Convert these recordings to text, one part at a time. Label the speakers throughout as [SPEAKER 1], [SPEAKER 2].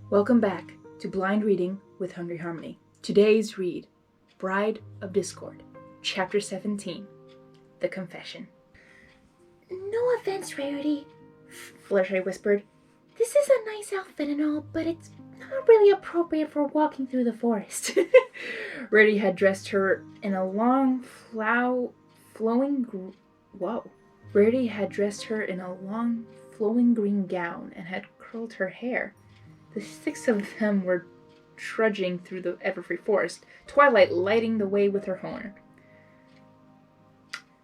[SPEAKER 1] Welcome back to Blind Reading with Hungry Harmony. Today's read, Bride of Discord, Chapter 17, The Confession.
[SPEAKER 2] No offense, Rarity, Fluttershy whispered. This is a nice outfit and all, but it's not really appropriate for walking through the forest.
[SPEAKER 1] Rarity had dressed her in a long, Rarity had dressed her in a long, flowing green gown and had curled her hair. The six of them were trudging through the everfree forest, Twilight lighting the way with her horn.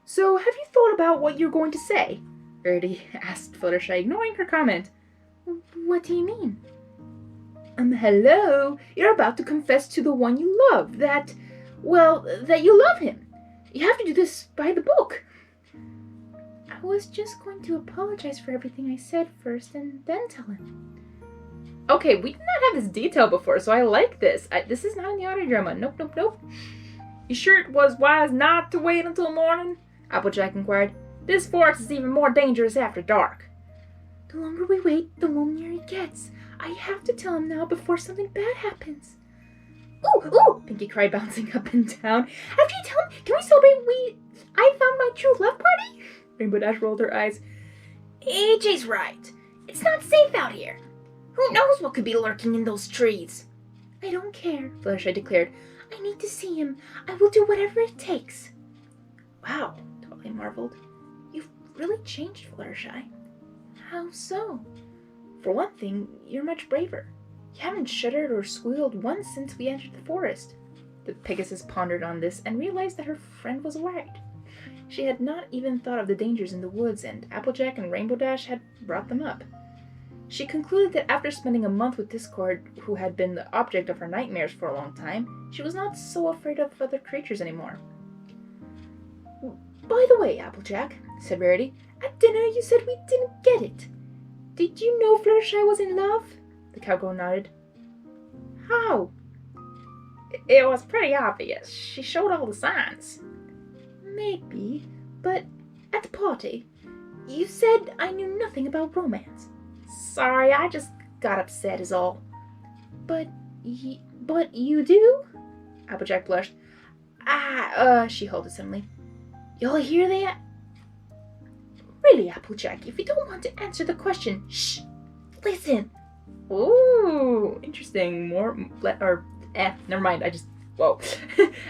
[SPEAKER 1] So, have you thought about what you're going to say? Rarity asked Fluttershy, ignoring her comment.
[SPEAKER 2] What do you mean?
[SPEAKER 1] Hello? You're about to confess to the one you love that you love him. You have to do this by the book.
[SPEAKER 2] I was just going to apologize for everything I said first and then tell him.
[SPEAKER 1] Okay, we did not have this detail before, so I like this. This is not in the audio drama. Nope. You sure it was wise not to wait until morning? Applejack inquired. This forest is even more dangerous after dark.
[SPEAKER 2] The longer we wait, the lonelier it gets. I have to tell him now before something bad happens.
[SPEAKER 1] Ooh! Pinky cried, bouncing up and down.
[SPEAKER 2] After you tell him, can we celebrate I found my true love party?
[SPEAKER 1] Rainbow Dash rolled her eyes.
[SPEAKER 2] AJ's right. It's not safe out here. Who knows what could be lurking in those trees? I don't care,
[SPEAKER 1] Fluttershy declared.
[SPEAKER 2] I need to see him. I will do whatever it takes.
[SPEAKER 1] Wow, Twilight marveled. You've really changed, Fluttershy.
[SPEAKER 2] How so?
[SPEAKER 1] For one thing, you're much braver. You haven't shuddered or squealed once since we entered the forest. The Pegasus pondered on this and realized that her friend was right. She had not even thought of the dangers in the woods, and Applejack and Rainbow Dash had brought them up. She concluded that after spending a month with Discord, who had been the object of her nightmares for a long time, she was not so afraid of other creatures anymore. By the way, Applejack, said Rarity, at dinner you said we didn't get it. Did you know Fluttershy was in love? The cowgirl nodded. How? It was pretty obvious. She showed all the signs.
[SPEAKER 2] Maybe, but at the party, you said I knew nothing about romance.
[SPEAKER 1] Sorry, I just got upset is all.
[SPEAKER 2] But you do?
[SPEAKER 1] Applejack blushed. She halted suddenly. Y'all hear that?
[SPEAKER 2] Really, Applejack, if you don't want to answer the question, shh, listen.
[SPEAKER 1] Ooh, interesting. Never mind, whoa.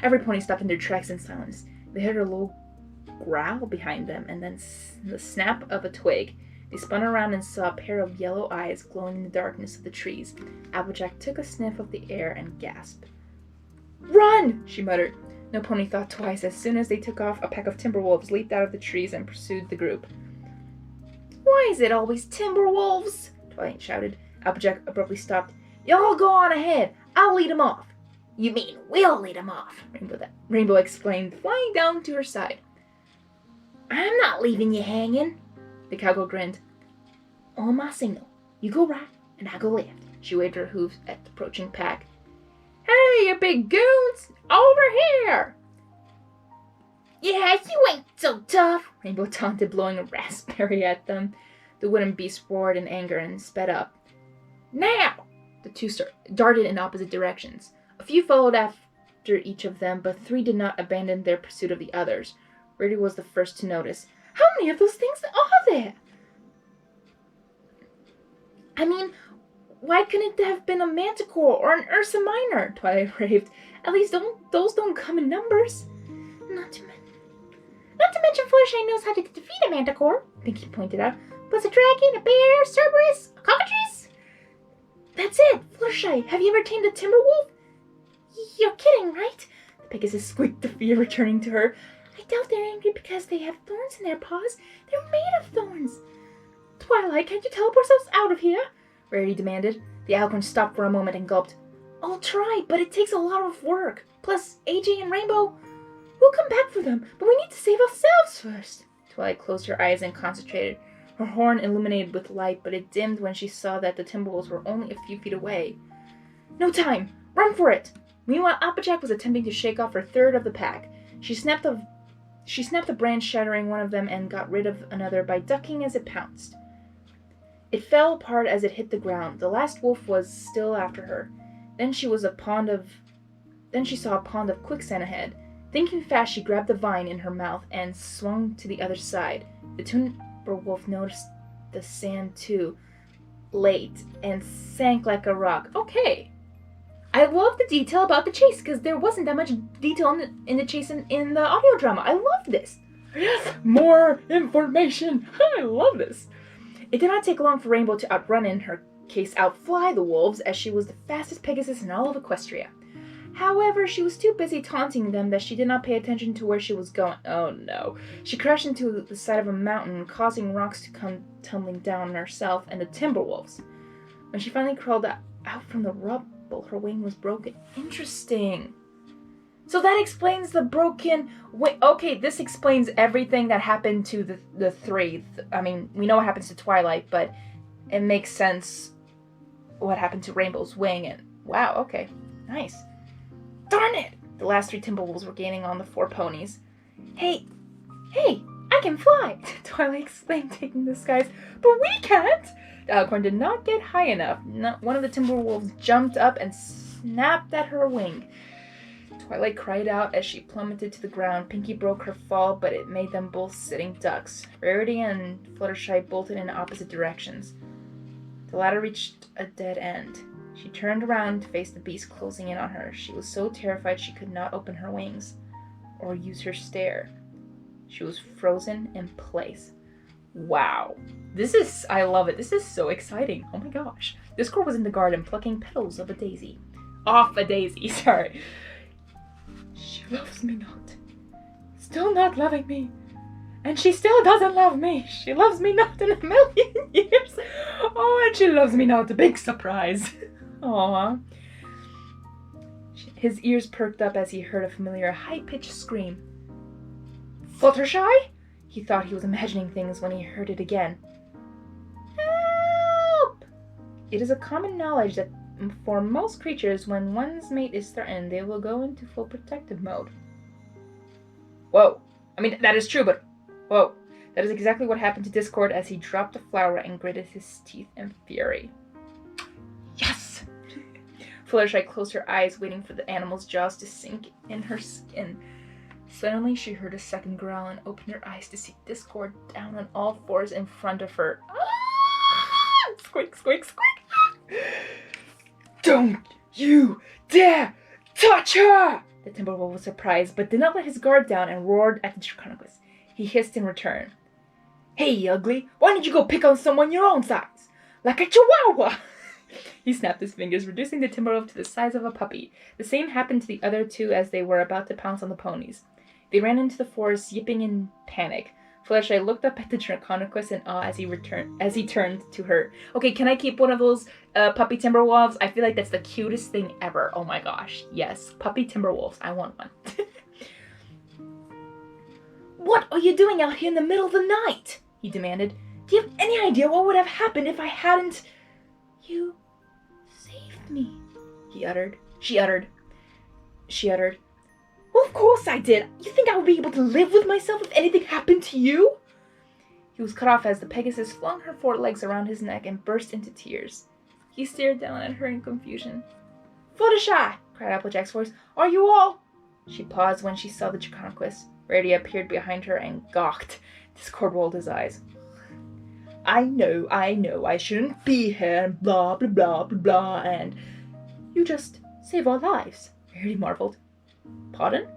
[SPEAKER 1] Every pony stopped in their tracks in silence. They heard a low growl behind them, and then the snap of a twig. They spun around and saw a pair of yellow eyes glowing in the darkness of the trees. Applejack took a sniff of the air and gasped. Run! She muttered. No pony thought twice. As soon as they took off, a pack of timber wolves leaped out of the trees and pursued the group. Why is it always timber wolves? Twilight shouted. Applejack abruptly stopped. Y'all go on ahead. I'll lead 'em off.
[SPEAKER 2] You mean we'll lead 'em off?
[SPEAKER 1] Rainbow exclaimed, flying down to her side.
[SPEAKER 2] I'm not leaving you hanging.
[SPEAKER 1] The cowgirl grinned.
[SPEAKER 2] On my signal, you go right and I go left.
[SPEAKER 1] She waved her hooves at the approaching pack. Hey, you big goons! Over here!
[SPEAKER 2] Yeah, you ain't so tough,
[SPEAKER 1] Rainbow taunted, blowing a raspberry at them. The wooden beast roared in anger and sped up. Now! The two darted in opposite directions. A few followed after each of them, but three did not abandon their pursuit of the others. Rarity was the first to notice. How many of those things are there? I mean, why couldn't it have been a manticore or an Ursa Minor? Twilight raved. At least those don't come in numbers.
[SPEAKER 2] Not to mention Fluttershy knows how to defeat a manticore,
[SPEAKER 1] Pinky pointed out.
[SPEAKER 2] Plus a dragon, a bear, Cerberus, a cockatrice.
[SPEAKER 1] That's it! Fluttershy, have you ever tamed a timber wolf?
[SPEAKER 2] You're kidding, right?
[SPEAKER 1] The Pegasus squeaked, the fear returning to her.
[SPEAKER 2] I doubt they're angry because they have thorns in their paws. They're made of thorns.
[SPEAKER 1] Twilight, can't you teleport us out of here? Rarity demanded. The Alcorn stopped for a moment and gulped. I'll try, but it takes a lot of work. Plus, AJ and Rainbow, we'll come back for them, but we need to save ourselves first. Twilight closed her eyes and concentrated. Her horn illuminated with light, but it dimmed when she saw that the Timberwolves were only a few feet away. No time! Run for it! Meanwhile, Applejack was attempting to shake off her third of the pack. She snapped a branch, shattering one of them, and got rid of another by ducking as it pounced. It fell apart as it hit the ground. The last wolf was still after her. Then she saw a pond of quicksand ahead. Thinking fast, she grabbed the vine in her mouth and swung to the other side. The timber wolf noticed the sand too, late, and sank like a rock. Okay. I love the detail about the chase, because there wasn't that much detail in the chase in the audio drama. I love this. Yes, more information. I love this. It did not take long for Rainbow to outrun, in her case outfly, the wolves, as she was the fastest Pegasus in all of Equestria. However, she was too busy taunting them that she did not pay attention to where she was going. Oh no. She crashed into the side of a mountain, causing rocks to come tumbling down on herself and the timber wolves. When she finally crawled out from the rubble, her wing was broken. Interesting. So that explains the broken wing. Okay, this explains everything that happened to the three. I mean, we know what happens to Twilight, but it makes sense what happened to Rainbow's wing. And wow, okay, nice. Darn it! The last 3 Timberwolves were gaining on the 4 ponies. Hey, I can fly! Twilight exclaimed, taking the skies. But we can't! The Alicorn did not get high enough. One of the Timberwolves jumped up and snapped at her wing. Twilight cried out as she plummeted to the ground. Pinkie broke her fall, but it made them both sitting ducks. Rarity and Fluttershy bolted in opposite directions. The latter reached a dead end. She turned around to face the beast closing in on her. She was so terrified she could not open her wings or use her stare. She was frozen in place. Wow. I love it. This is so exciting. Oh my gosh. Discord was in the garden plucking petals of a daisy. Off a daisy, sorry. She loves me not. Still not loving me. And she still doesn't love me. She loves me not in a million years. Oh, and she loves me not. A big surprise. Aww. His ears perked up as he heard a familiar high-pitched scream. Fluttershy? He thought he was imagining things when he heard it again. Help! It is a common knowledge that for most creatures, when one's mate is threatened, they will go into full protective mode. Whoa. I mean, that is true, but whoa. That is exactly what happened to Discord as he dropped the flower and gritted his teeth in fury. Yes! Fluttershy closed her eyes, waiting for the animal's jaws to sink in her skin. Suddenly, she heard a second growl and opened her eyes to see Discord down on all fours in front of her. Ah! Squeak, squeak, squeak! Don't you dare touch her! The Timberwolf was surprised, but did not let his guard down and roared at the Draconicus. He hissed in return. Hey, ugly, why don't you go pick on someone your own size? Like a chihuahua! He snapped his fingers, reducing the Timberwolf to the size of a puppy. The same happened to the other 2 as they were about to pounce on the ponies. They ran into the forest, yipping in panic. Fluttershy looked up at the Draconicus in awe as he turned to her. Okay, can I keep one of those puppy Timberwolves? I feel like that's the cutest thing ever. Oh my gosh. Yes, puppy Timberwolves. I want one. What are you doing out here in the middle of the night? He demanded. Do you have any idea what would have happened if I hadn't... You saved me, he uttered. She uttered. Well, of course I did. You think I would be able to live with myself if anything happened to you? He was cut off as the Pegasus flung her 4 legs around his neck and burst into tears. He stared down at her in confusion. Fluttershy! Cried Applejack's voice. Are you all... She paused when she saw the Draconicus. Rarity appeared behind her and gawked. Discord rolled his eyes. I know, I shouldn't be here, and blah, blah, blah, blah, blah, and... You just save our lives, Rarity marveled. Pardon?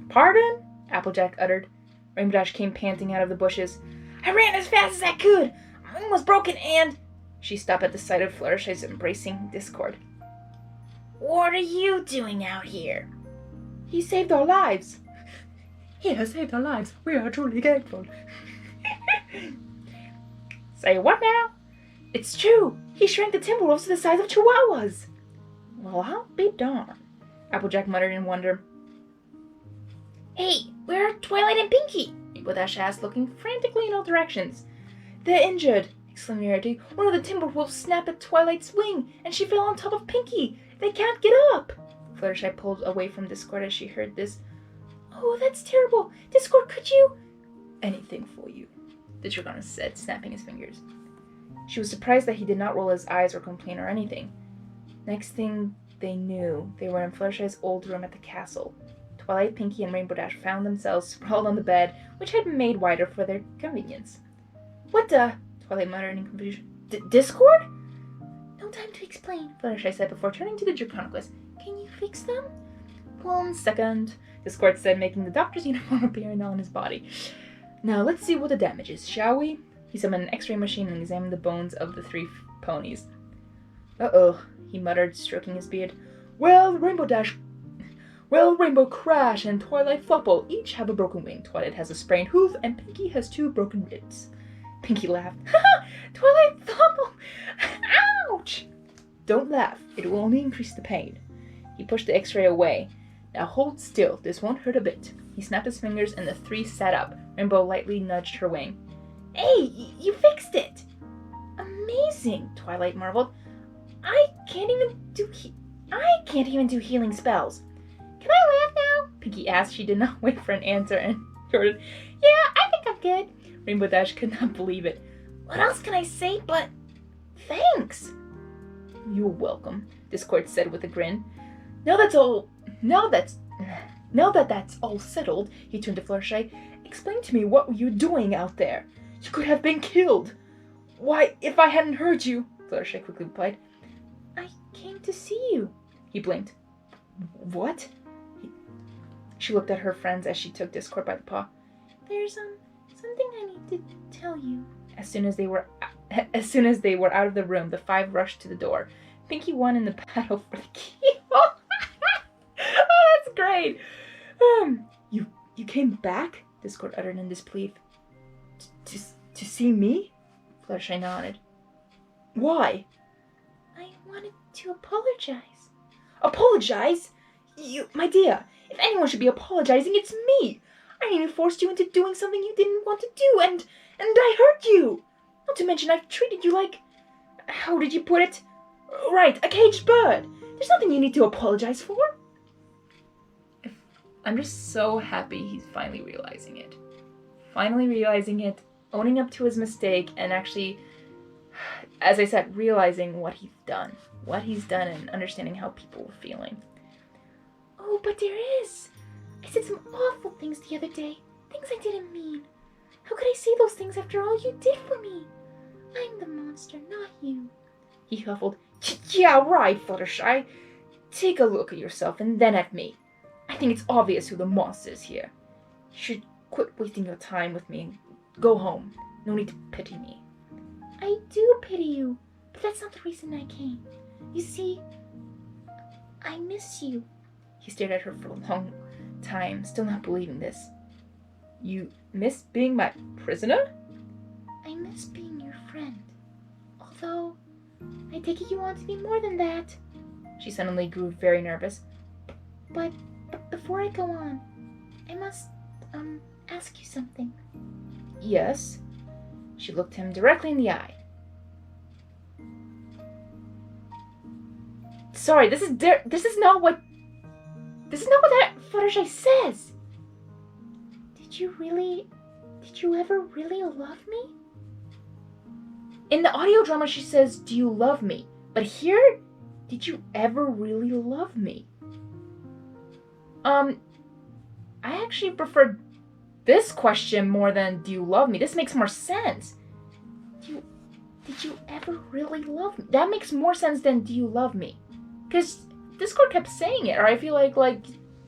[SPEAKER 1] Pardon? Applejack uttered. Rainbow Dash came panting out of the bushes. I ran as fast as I could. My wing was broken and... She stopped at the sight of Fluttershy's embracing Discord. What are you doing out here? He saved our lives. He has saved our lives. We are truly grateful. Say what now? It's true. He shrank the Timberwolves to the size of chihuahuas. Well, I'll be darned. Applejack muttered in wonder. Hey, where are Twilight and Pinkie? Rainbow Dash asked, looking frantically in all directions. They're injured, exclaimed Rarity. One of the Timberwolves snapped at Twilight's wing, and she fell on top of Pinkie. They can't get up. Fluttershy pulled away from Discord as she heard this. Oh, that's terrible. Discord, could you... Anything for you, the Draconicus said, snapping his fingers. She was surprised that he did not roll his eyes or complain or anything. Next thing they knew, they were in Fluttershy's old room at the castle. Twilight, Pinkie, and Rainbow Dash found themselves sprawled on the bed, which had been made wider for their convenience. "What the?" Twilight muttered in confusion. "Discord?"
[SPEAKER 2] "No time to explain,"
[SPEAKER 1] Fluttershy said before turning to the Draconicus.
[SPEAKER 2] "Can you fix them?"
[SPEAKER 1] "1 second," Discord said, making the doctor's uniform appear on his body. "Now let's see what the damage is, shall we?" He summoned an x-ray machine and examined the bones of the 3 ponies. "Uh-oh," he muttered, stroking his beard. Well, Rainbow Crash and Twilight Flopple each have a broken wing. Twilight has a sprained hoof, and Pinkie has 2 broken ribs." Pinkie laughed. "Ha! Twilight Flopple! Ouch!" "Don't laugh. It will only increase the pain." He pushed the x-ray away. "Now hold still. This won't hurt a bit." He snapped his fingers, and the 3 sat up. Rainbow lightly nudged her wing.
[SPEAKER 2] "Hey, you fixed it!"
[SPEAKER 1] "Amazing!" Twilight marveled.
[SPEAKER 2] I can't even do healing spells. Can I laugh now?"
[SPEAKER 1] Pinkie asked. She did not wait for an answer and retorted,
[SPEAKER 2] "Yeah, I think I'm good."
[SPEAKER 1] Rainbow Dash could not believe it.
[SPEAKER 2] "What else can I say but thanks?"
[SPEAKER 1] "You're welcome," Discord said with a grin. Now that that's all settled, he turned to Fluttershy. "Explain to me what you were doing out there. You could have been killed." "Why, if I hadn't heard you," Fluttershy quickly replied.
[SPEAKER 2] "I came to see you."
[SPEAKER 1] He blinked. "What?" She looked at her friends as she took Discord by the paw.
[SPEAKER 2] "There's something I need to tell you."
[SPEAKER 1] As soon as they were out of the room, the 5 rushed to the door. Pinkie won in the battle for the key. Oh, that's great. You came back? Discord uttered in disbelief. To see me? Fluttershy nodded. Why?
[SPEAKER 2] "I wanted to apologize."
[SPEAKER 1] "Apologize? My dear, if anyone should be apologizing, it's me. I even forced you into doing something you didn't want to do, and I hurt you. Not to mention I've treated you like... How did you put it? Right, a caged bird. There's nothing you need to apologize for." I'm just so happy he's finally realizing it. Owning up to his mistake, and actually, as I said, realizing what he's done. And understanding how people were feeling.
[SPEAKER 2] "Oh, but there is. I said some awful things the other day. Things I didn't mean. How could I say those things after all you did for me? I'm the monster, not you."
[SPEAKER 1] He huffled. "Yeah, right, Fluttershy. Take a look at yourself and then at me. I think it's obvious who the monster is here. You should quit wasting your time with me and go home. No need to pity me."
[SPEAKER 2] "I do pity you, but that's not the reason I came. You see, I miss you."
[SPEAKER 1] He stared at her for a long time, still not believing this. "You miss being my prisoner?"
[SPEAKER 2] "I miss being your friend. Although, I take it you want to be more than that."
[SPEAKER 1] She suddenly grew very nervous.
[SPEAKER 2] But before I go on, I must, ask you something."
[SPEAKER 1] "Yes?" She looked him directly in the eye. "Sorry, this is not what that Fluttershy says."
[SPEAKER 2] Did you ever really love me?"
[SPEAKER 1] In the audio drama she says, "Do you love me?" But here, "Did you ever really love me?" I actually prefer this question more than "Do you love me?" This makes more sense. Did you ever really love me? That makes more sense than "Do you love me?" Because Discord kept saying it, or I feel like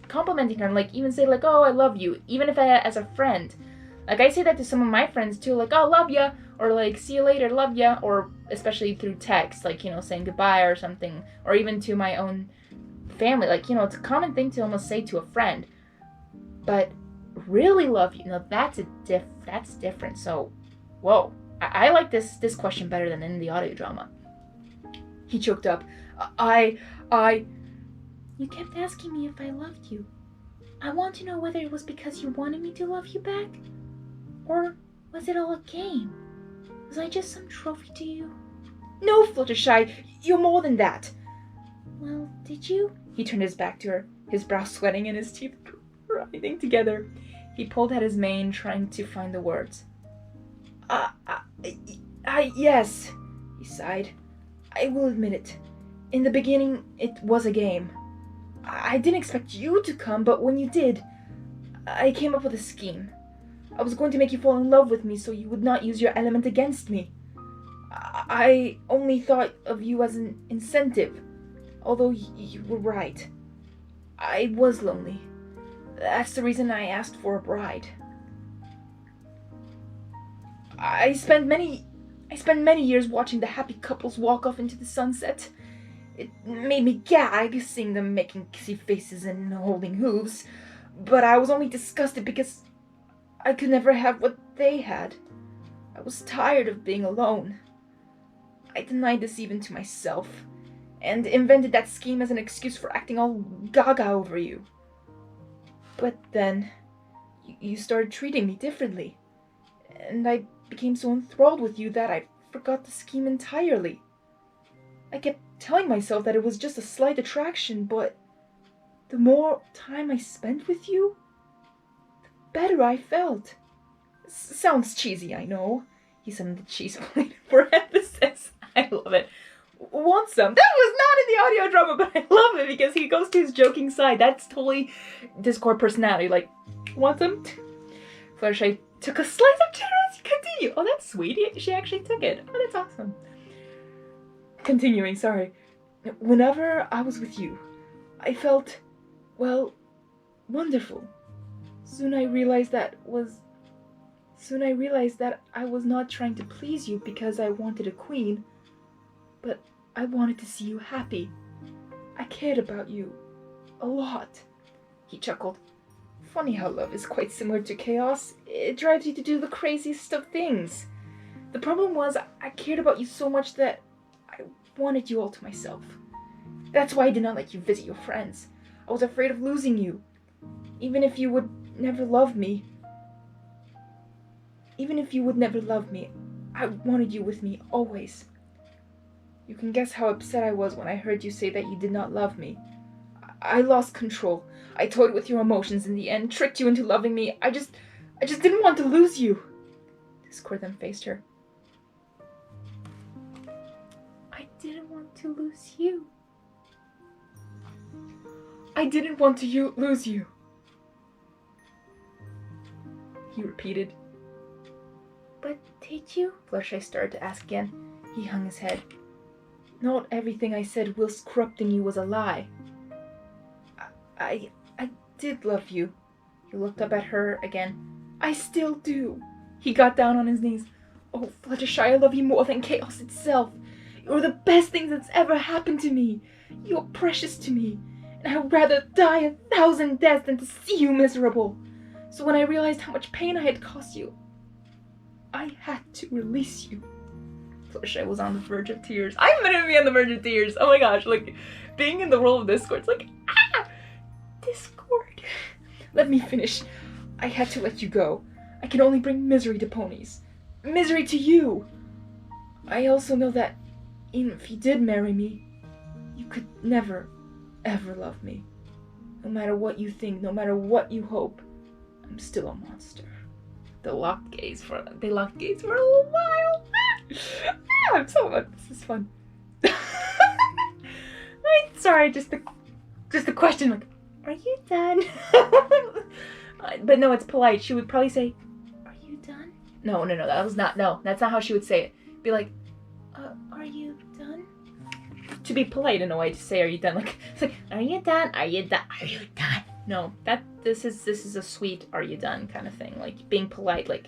[SPEAKER 1] complimenting her, and even say "Oh, I love you," even if as a friend. I say that to some of my friends too, "Oh, love ya," or "See you later, love ya," or especially through text, saying goodbye or something, or even to my own family. It's a common thing to almost say to a friend. But really love you, that's different. So, whoa, I like this question better than in the audio drama. He choked up.
[SPEAKER 2] You kept asking me if I loved you. I want to know whether it was because you wanted me to love you back, or was it all a game? Was I just some trophy to you?"
[SPEAKER 1] "No, Fluttershy, you're more than that."
[SPEAKER 2] "Well, did you?"
[SPEAKER 1] He turned his back to her, his brow sweating and his teeth grinding together. He pulled at his mane, trying to find the words. Yes, he sighed. I will admit it. In the beginning, it was a game. I didn't expect you to come, but when you did, I came up with a scheme. I was going to make you fall in love with me so you would not use your element against me. I only thought of you as an incentive, although you were right. I was lonely. That's the reason I asked for a bride. I spent many years watching the happy couples walk off into the sunset. It made me gag, seeing them making kissy faces and holding hooves, but I was only disgusted because I could never have what they had. I was tired of being alone. I denied this even to myself, and invented that scheme as an excuse for acting all gaga over you. But then, you started treating me differently, and I became so enthralled with you that I forgot the scheme entirely. I kept telling myself that it was just a slight attraction, but the more time I spent with you, the better I felt. Sounds cheesy, I know. He said on the cheese plate for emphasis. I love it. Want some? That was not in the audio drama, but I love it because he goes to his joking side. That's totally Discord personality. Like, want some? Fluttershy took a slice of cheddar as he continued. Oh, that's sweet. She actually took it. Oh, that's awesome. Continuing, sorry. Whenever I was with you, I felt, well, wonderful. Soon I realized that I was not trying to please you because I wanted a queen, but I wanted to see you happy. I cared about you a lot. He chuckled. Funny how love is quite similar to chaos. It drives you to do the craziest of things. The problem was I cared about you so much that I wanted you all to myself. That's why I did not let you visit your friends. I was afraid of losing you. Even if you would never love me, I wanted you with me always. You can guess how upset I was when I heard you say that you did not love me. I lost control. I toyed with your emotions in the end, tricked you into loving me. I just didn't want to lose you. Discord then faced her.
[SPEAKER 2] I didn't want to lose you.
[SPEAKER 1] I didn't want to lose you. He repeated.
[SPEAKER 2] But did you?
[SPEAKER 1] Fluttershy started to ask again. He hung his head. Not everything I said whilst corrupting you was a lie. I did love you. He looked up at her again. I still do. He got down on his knees. Oh, Fluttershy, I love you more than chaos itself. You're the best thing that's ever happened to me. You're precious to me. And I'd rather die 1,000 deaths than to see you miserable. So when I realized how much pain I had caused you, I had to release you. Fluttershy was on the verge of tears. I'm gonna be on the verge of tears. Oh my gosh, like, being in the world of Discord, it's like, Discord. Let me finish. I had to let you go. I can only bring misery to ponies. Misery to you. I also know that even if you did marry me, you could never, ever love me. No matter what you think, no matter what you hope, I'm still a monster. They locked gaze for a little while. I'm so much. This is fun. Sorry, just a question. Like, are you done? But no, it's polite. She would probably say,
[SPEAKER 2] "Are you done?"
[SPEAKER 1] No. That was not. No, that's not how she would say it. Be like,
[SPEAKER 2] "Are you done?"
[SPEAKER 1] To be polite in a way to say, "Are you done?" Like, it's like, "Are you done? Are you done? Are you done?" No, this is a sweet "Are you done?" kind of thing. Like being polite, like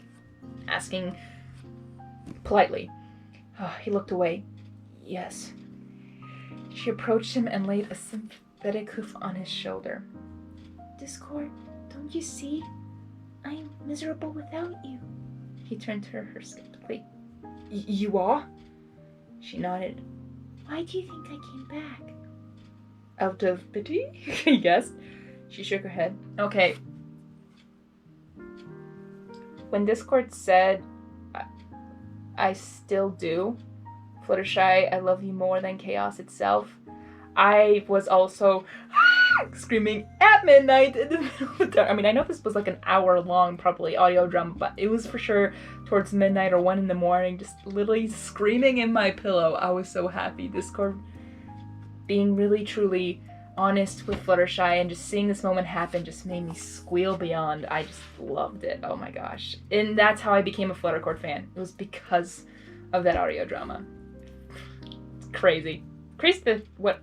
[SPEAKER 1] asking politely. Oh, he looked away. Yes. She approached him and laid a sympathetic hoof on his shoulder.
[SPEAKER 2] Discord, don't you see? I'm miserable without you.
[SPEAKER 1] He turned to her skeptically. You are? She nodded.
[SPEAKER 2] Why do you think I came back?
[SPEAKER 1] Out of pity? He guessed. She shook her head. Okay. When Discord said, I still do, Fluttershy, I love you more than chaos itself, I was also screaming at midnight in the middle of the dark. I mean, I know this was like an hour long, probably, audio drama, but it was for sure towards midnight or 1 a.m, just literally screaming in my pillow. I was so happy. Discord being really, truly honest with Fluttershy and just seeing this moment happen just made me squeal beyond. I just loved it. Oh my gosh. And that's how I became a Fluttercord fan. It was because of that audio drama. It's crazy. Crazy what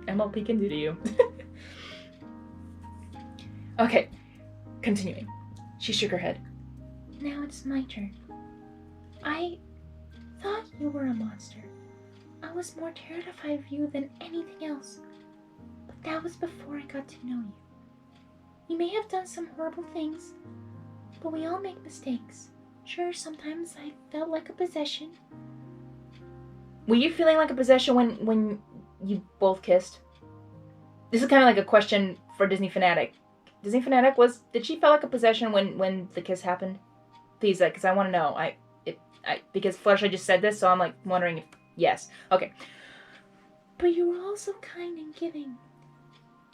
[SPEAKER 1] MLP can do to you. Okay, continuing. She shook her head.
[SPEAKER 2] Now it's my turn. I thought you were a monster. I was more terrified of you than anything else. But that was before I got to know you. You may have done some horrible things, but we all make mistakes. Sure, sometimes I felt like a possession.
[SPEAKER 1] Were you feeling like a possession when you both kissed? This is kind of like a question for Disney Fanatic. Disney Fanatic, did she feel like a possession when the kiss happened? Please, because I want to know. Because Fluttershy just said this, so I'm like wondering if yes. Okay.
[SPEAKER 2] But you were also kind and giving.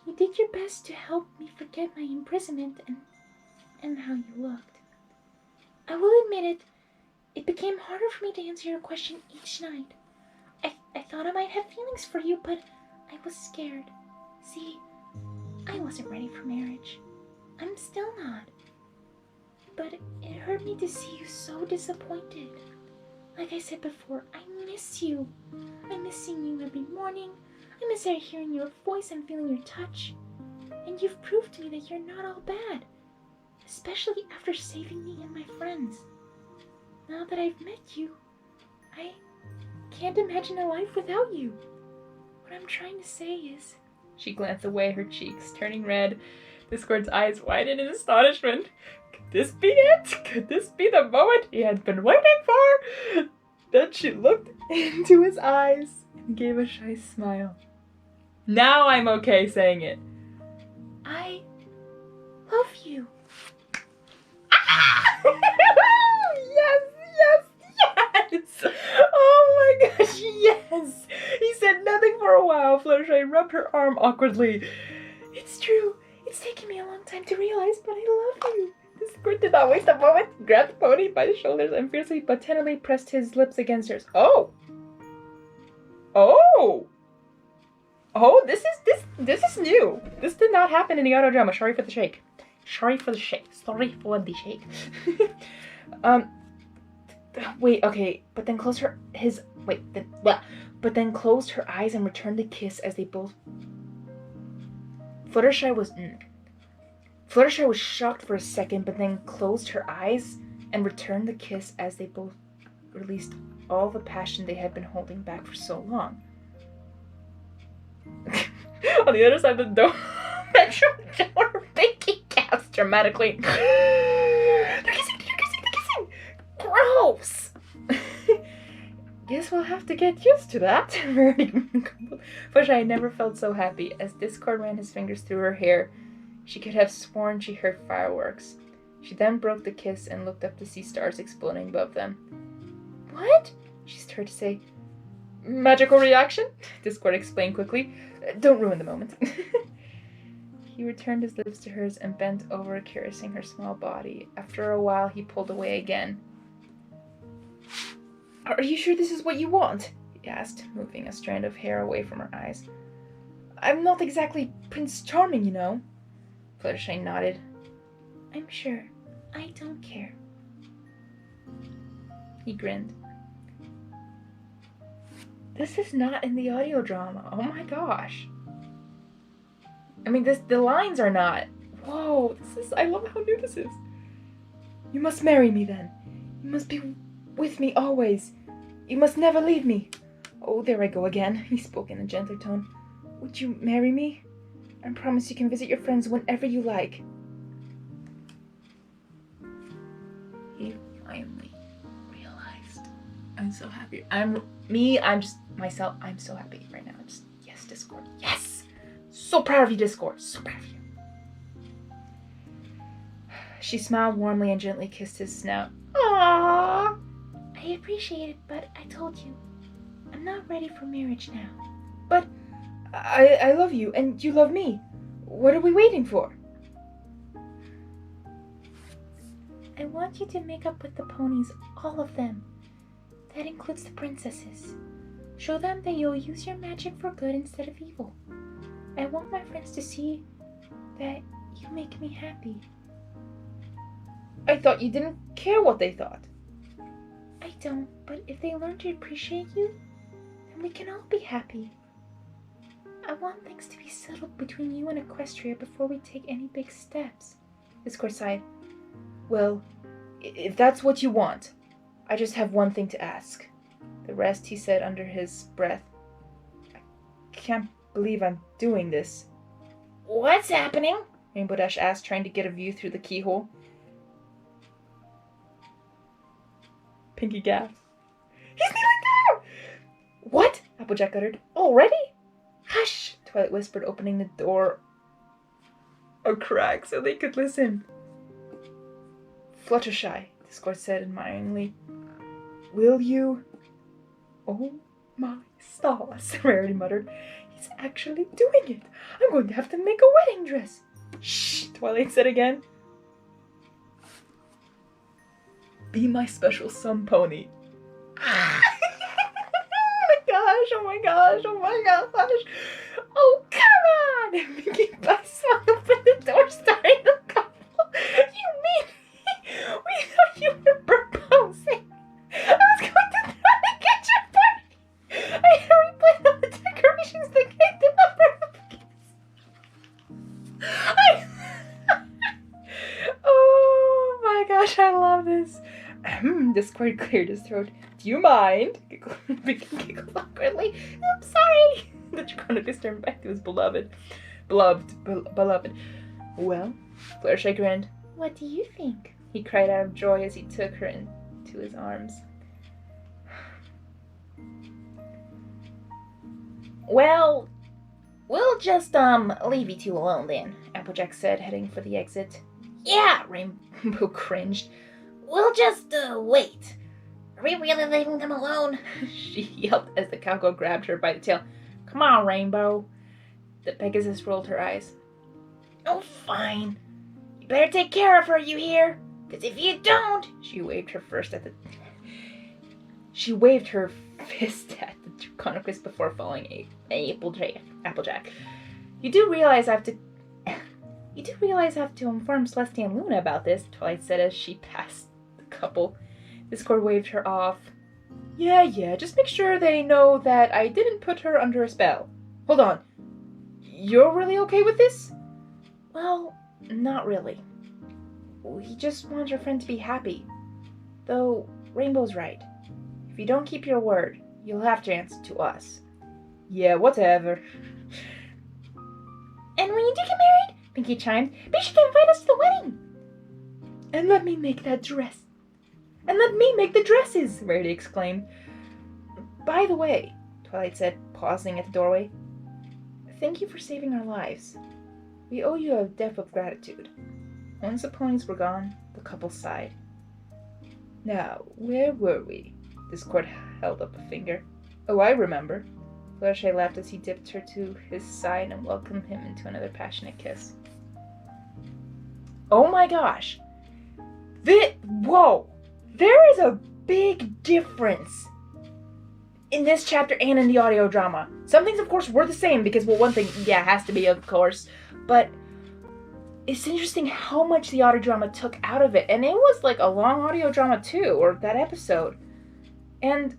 [SPEAKER 2] You did your best to help me forget my imprisonment and how you looked. I will admit it became harder for me to answer your question each night. I thought I might have feelings for you, but I was scared. See, I wasn't ready for marriage. I'm still not. But it hurt me to see you so disappointed. Like I said before, I miss you. I miss seeing you every morning. I miss hearing your voice and feeling your touch. And you've proved to me that you're not all bad. Especially after saving me and my friends. Now that I've met you, I can't imagine a life without you. What I'm trying to say is...
[SPEAKER 1] She glanced away, her cheeks turning red. Discord's eyes widened in astonishment. Could this be it? Could this be the moment he had been waiting for? Then she looked into his eyes and gave a shy smile. Now I'm okay saying it.
[SPEAKER 2] I love you.
[SPEAKER 1] Yes, yes, yes! Oh my gosh, yes! He said nothing for a while. Fluttershy rubbed her arm awkwardly. It's true. It's taken me a long time to realize, but I love you. Discord did not waste a moment. He grabbed the pony by the shoulders and fiercely but tenderly pressed his lips against hers. Oh! Oh! Oh, this is new. This did not happen in the auto drama. Sorry for the shake. Sorry for the shake. Sorry for the shake. Wait, okay, but then closed her closed her eyes and returned the kiss as they both. Fluttershy was shocked for a second, but then closed her eyes and returned the kiss as they both released all the passion they had been holding back for so long. On the other side of the door, bedroom door, Pinky gasped dramatically. They're kissing! Gross! Guess we'll have to get used to that. Fluttershy had never felt so happy. As Discord ran his fingers through her hair, she could have sworn she heard fireworks. She then broke the kiss and looked up to see stars exploding above them. What? She started to say. Magical reaction? Discord explained quickly. Don't ruin the moment. He returned his lips to hers and bent over, caressing her small body. After a while, he pulled away again. Are you sure this is what you want? He asked, moving a strand of hair away from her eyes. I'm not exactly Prince Charming, you know. Fluttershy nodded. I'm sure. I don't care. He grinned. This is not in the audio drama. Oh my gosh. I mean, the lines are not. Whoa, I love how new this is. You must marry me then. You must be with me always. You must never leave me. Oh, there I go again. He spoke in a gentler tone. Would you marry me? I promise you can visit your friends whenever you like. He finally realized. I'm so happy. I'm just myself. I'm so happy right now. Yes, Discord. Yes! So proud of you, Discord. So proud of you. She smiled warmly and gently kissed his snout. Aww!
[SPEAKER 2] I appreciate it, but I told you, I'm not ready for marriage now.
[SPEAKER 1] But I love you, and you love me. What are we waiting for?
[SPEAKER 2] I want you to make up with the ponies, all of them. That includes the princesses. Show them that you'll use your magic for good instead of evil. I want my friends to see that you make me happy.
[SPEAKER 1] I thought you didn't care what they thought.
[SPEAKER 2] I don't, but if they learn to appreciate you, then we can all be happy. I want things to be settled between you and Equestria before we take any big steps.
[SPEAKER 1] Discord sighed. Well, if that's what you want, I just have one thing to ask. The rest he said under his breath. I can't believe I'm doing this.
[SPEAKER 2] What's happening?
[SPEAKER 1] Rainbow Dash asked, trying to get a view through the keyhole. Pinky gasped. He's kneeling there! What? Applejack uttered. Already? Hush! Twilight whispered, opening the door a crack so they could listen. Fluttershy, Discord said admiringly. Will you? Oh my stars, Rarity muttered. He's actually doing it. I'm going to have to make a wedding dress. Shh, Twilight said again. Be my special sun pony. Oh my gosh, oh my gosh, oh my gosh. Oh, come on! Mickey busts open the door, starting the couple. You mean we thought you were proposing? I was going to try to get your party. I hurried playing all the decorations that gave the number of guests. Oh my gosh, I love this. Discord cleared his throat. Do you mind? Mickey giggled awkwardly. I'm sorry. The Draconicus turned back to his beloved. Beloved. Well, Fluttershy grinned.
[SPEAKER 2] What do you think?
[SPEAKER 1] He cried out of joy as he took her into his arms. Well, we'll just, leave you two alone then, Applejack said, heading for the exit.
[SPEAKER 2] Yeah,
[SPEAKER 1] Rainbow cringed.
[SPEAKER 2] we'll just, wait. Are we really leaving them alone?
[SPEAKER 1] She yelped as the cowgirl grabbed her by the tail. Come on, Rainbow. The Pegasus rolled her eyes.
[SPEAKER 2] Oh, fine. You better take care of her, you hear? Because if you don't...
[SPEAKER 1] She waved her fist at the Draconicus before following Applejack. You do realize I have to inform Celestia and Luna about this, Twilight said as she passed the couple. Discord waved her off. Yeah, just make sure they know that I didn't put her under a spell. Hold on. You're really okay with this? Well, not really. We just want our friend to be happy. Though, Rainbow's right. If you don't keep your word, you'll have to answer to us. Yeah, whatever.
[SPEAKER 2] And when you do get married, Pinky chimed, be sure to invite us to the wedding.
[SPEAKER 1] And let me make that dress. And let me make the dresses, Rarity exclaimed. By the way, Twilight said, pausing at the doorway, thank you for saving our lives. We owe you a debt of gratitude. Once the ponies were gone, the couple sighed. Now, where were we? Discord held up a finger. Oh, I remember. Fluttershy laughed as he dipped her to his side and welcomed him into another passionate kiss. Oh my gosh! Whoa! There is a big difference in this chapter and in the audio drama. Some things, of course, were the same because, well, one thing, has to be, of course, but it's interesting how much the audio drama took out of it. And it was like a long audio drama too, or that episode. And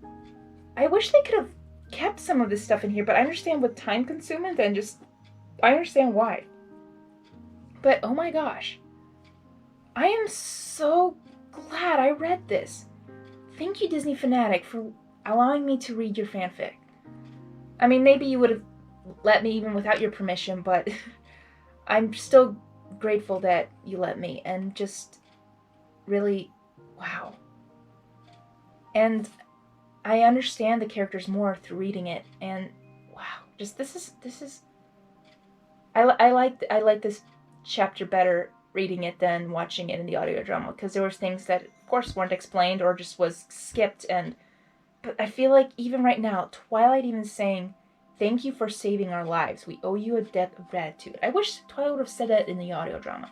[SPEAKER 1] I wish they could have kept some of this stuff in here, but I understand with time consuming and I understand why. But oh my gosh. I am so glad I read this. Thank you, Disney Fanatic, for allowing me to read your fanfic. I mean, maybe you would have let me even without your permission, but I'm still grateful that you let me, and just really, wow. And I understand the characters more through reading it, and wow, just this is. I like this chapter better reading it than watching it in the audio drama, because there was things that, of course, weren't explained or just was skipped, but I feel like even right now, Twilight even saying Thank you for saving our lives. We owe you a debt of gratitude. I wish Twilight would have said that in the audio drama.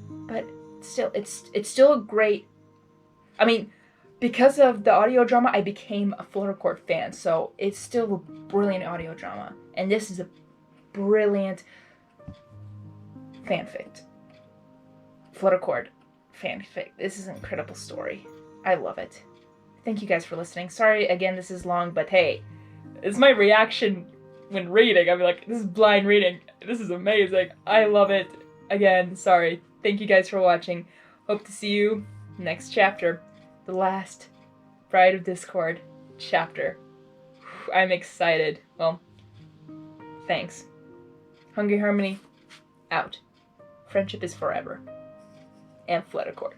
[SPEAKER 1] But still, it's still a great... I mean, because of the audio drama, I became a Fluttercord fan, so it's still a brilliant audio drama. And this is a brilliant fanfic. Fluttercord fanfic. This is an incredible story. I love it. Thank you guys for listening. Sorry, again, this is long, but hey, it's my reaction when reading. I'm like, this is blind reading. This is amazing. I love it. Again, sorry. Thank you guys for watching. Hope to see you next chapter. The last Bride of Discord chapter. I'm excited. Well, thanks. Hungry Harmony, out. Friendship is forever. And Fluttercord.